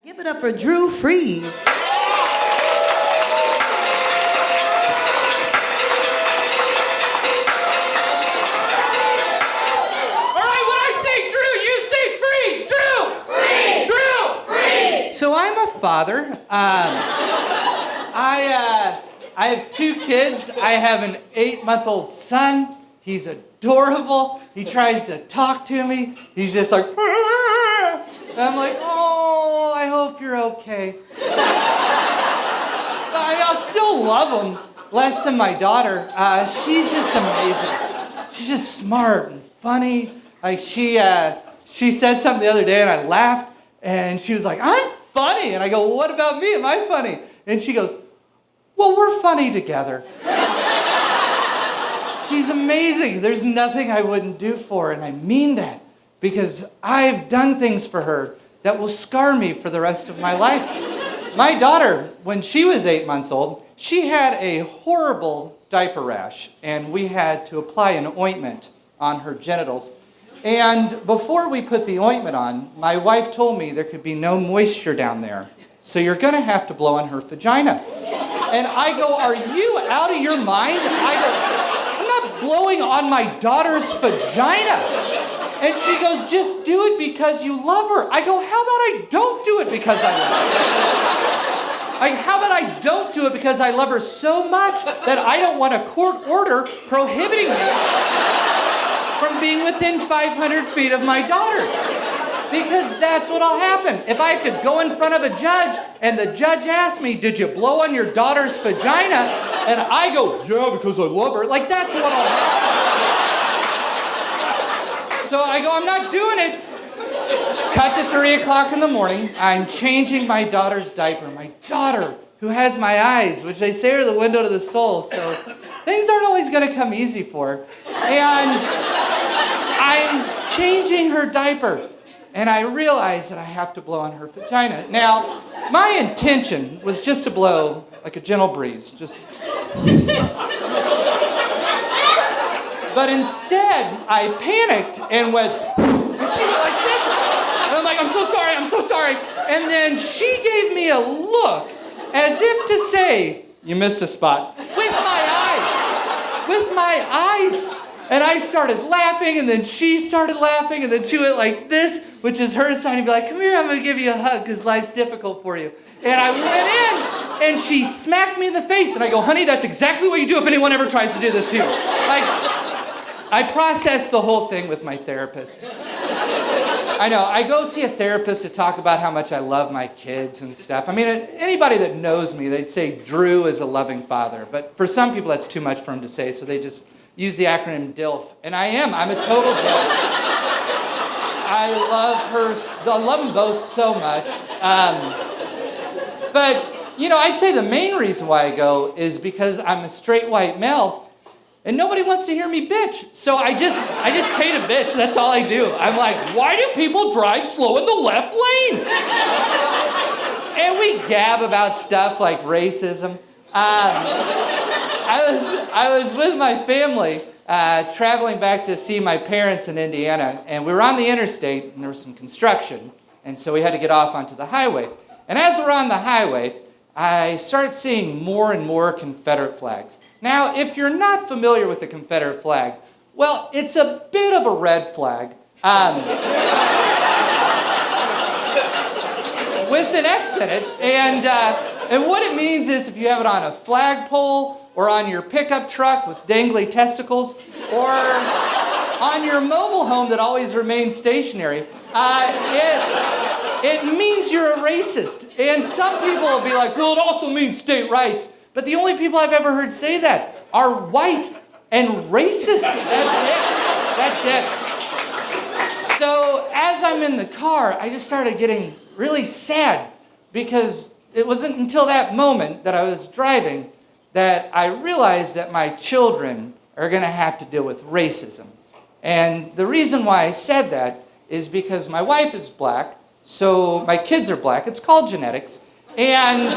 Give it up for Drew FREES. All right, when I say Drew, you say freeze. Drew! Freeze! Drew! Freeze! So I'm a father. I have 2 kids. I have an 8-month-old son. He's adorable. He tries to talk to me. He's just like, and I'm like, oh, I hope you're okay. I'll still love him less than my daughter. She's just amazing. She's just smart and funny. Like she said something the other day and I laughed and she was like, I'm funny. And I go, well, what about me? Am I funny? And she goes, well, we're funny together. She's amazing. There's nothing I wouldn't do for her, and I mean that because I've done things for her that will scar me for the rest of my life. My daughter, when she was 8 months old, she had a horrible diaper rash, and we had to apply an ointment on her genitals. And before we put the ointment on, my wife told me there could be no moisture down there, so you're going to have to blow on her vagina. And I go, are you out of your mind? I go, I'm not blowing on my daughter's vagina. And she goes, just do it because you love her. I go, how about I don't do it because I love her? Like, how about I don't do it because I love her so much that I don't want a court order prohibiting me from being within 500 feet of my daughter? Because that's what'll happen. If I have to go in front of a judge and the judge asks me, did you blow on your daughter's vagina? And I go, yeah, because I love her. Like, that's what'll happen. So I go, I'm not doing it. Cut to 3 o'clock in the morning. I'm changing my daughter's diaper. My daughter, who has my eyes, which they say are the window to the soul. So things aren't always going to come easy for her. And I'm changing her diaper. And I realize that I have to blow on her vagina. Now, my intention was just to blow like a gentle breeze. But instead, I panicked and went, and she went like this. And I'm like, I'm so sorry. And then she gave me a look as if to say, you missed a spot. With my eyes. And I started laughing, and then she started laughing, and then she went like this, which is her sign to be like, come here, I'm going to give you a hug because life's difficult for you. And I went in, and she smacked me in the face, and I go, honey, that's exactly what you do if anyone ever tries to do this to you. Like, I processed the whole thing with my therapist. I know, I go see a therapist to talk about how much I love my kids and stuff. I mean, anybody that knows me, they'd say Drew is a loving father. But for some people, that's too much for them to say, so they just use the acronym DILF. And I'm a total DILF. I love them both so much. But, I'd say the main reason why I go is because I'm a straight white male and nobody wants to hear me bitch. So I just pay to bitch. That's all I do. I'm like, why do people drive slow in the left lane? And we gab about stuff like racism. I was with my family traveling back to see my parents in Indiana, and we were on the interstate, and there was some construction, and so we had to get off onto the highway. And as we're on the highway, I started seeing more and more Confederate flags. Now, if you're not familiar with the Confederate flag, well, it's a bit of a red flag. With an X in it, and what it means is if you have it on a flagpole, or on your pickup truck with dangly testicles, or on your mobile home that always remains stationary, it means you're a racist. And some people will be like, well, it also means state rights. But the only people I've ever heard say that are white and racist. That's it. So as I'm in the car, I just started getting really sad because it wasn't until that moment that I was driving that I realized that my children are going to have to deal with racism. And the reason why I said that is because my wife is black, so my kids are black. It's called genetics. And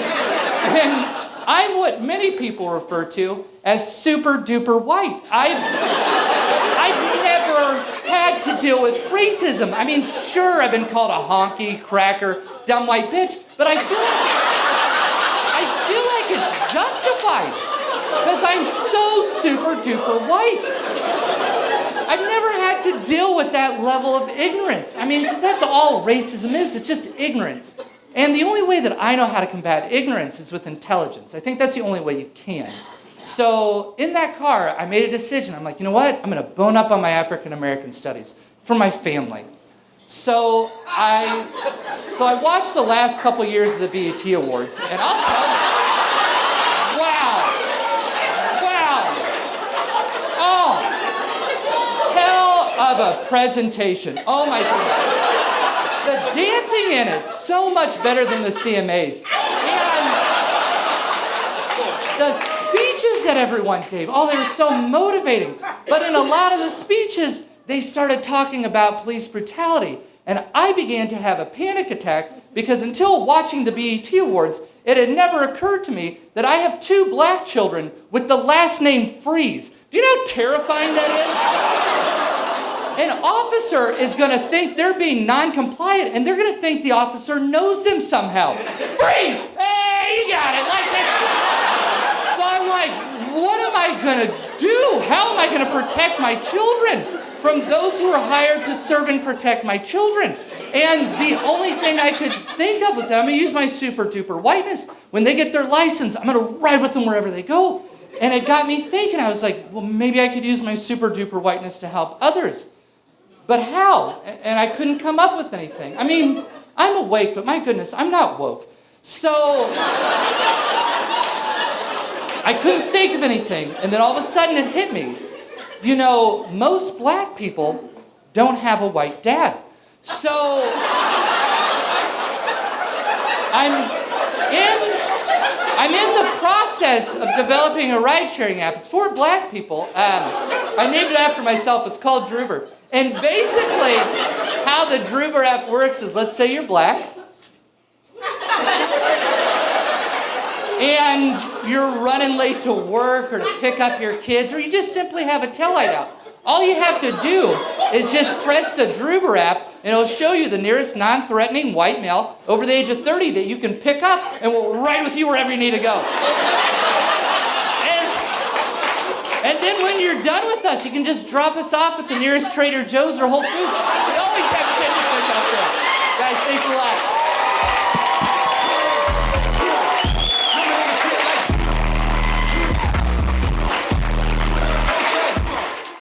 I'm what many people refer to as super duper white. I've never had had to deal with racism. I mean, sure, I've been called a honky, cracker, dumb white bitch, but I feel like it's justified because I'm so super duper white. I've never had to deal with that level of ignorance. I mean, because that's all racism is. It's just ignorance. And the only way that I know how to combat ignorance is with intelligence. I think that's the only way you can. So in that car, I made a decision. I'm like, you know what? I'm going to bone up on my African American studies for my family. So I watched the last couple years of the BET Awards, and I'll tell you, wow. Oh, hell of a presentation. Oh my goodness. The dancing in it, so much better than the CMAs. And the speeches that everyone gave, oh, they were so motivating. But in a lot of the speeches, they started talking about police brutality. And I began to have a panic attack because until watching the BET Awards, it had never occurred to me that I have 2 black children with the last name FREES. Do you know how terrifying that is? An officer is going to think they're being non-compliant, and they're going to think the officer knows them somehow. Freeze! Hey, you got it! Like that. So I'm like, what am I going to do? How am I going to protect my children from those who are hired to serve and protect my children? And the only thing I could think of was that I'm going to use my super duper whiteness. When they get their license, I'm going to ride with them wherever they go. And it got me thinking. I was like, well, maybe I could use my super duper whiteness to help others. But how? And I couldn't come up with anything. I mean, I'm awake, but my goodness, I'm not woke. So I couldn't think of anything. And then all of a sudden it hit me. You know, most black people don't have a white dad. So I'm in the process of developing a ride-sharing app. It's for black people. I named it after myself. It's called Droober. And basically, how the Droober app works is, let's say you're black, and you're running late to work or to pick up your kids, or you just simply have a taillight out. All you have to do is just press the Droober app, and it'll show you the nearest non-threatening white male over the age of 30 that you can pick up and will ride with you wherever you need to go. And then when you're done with us, you can just drop us off at the nearest Trader Joe's or Whole Foods. We always have shit to pick up there. Guys, thanks a lot.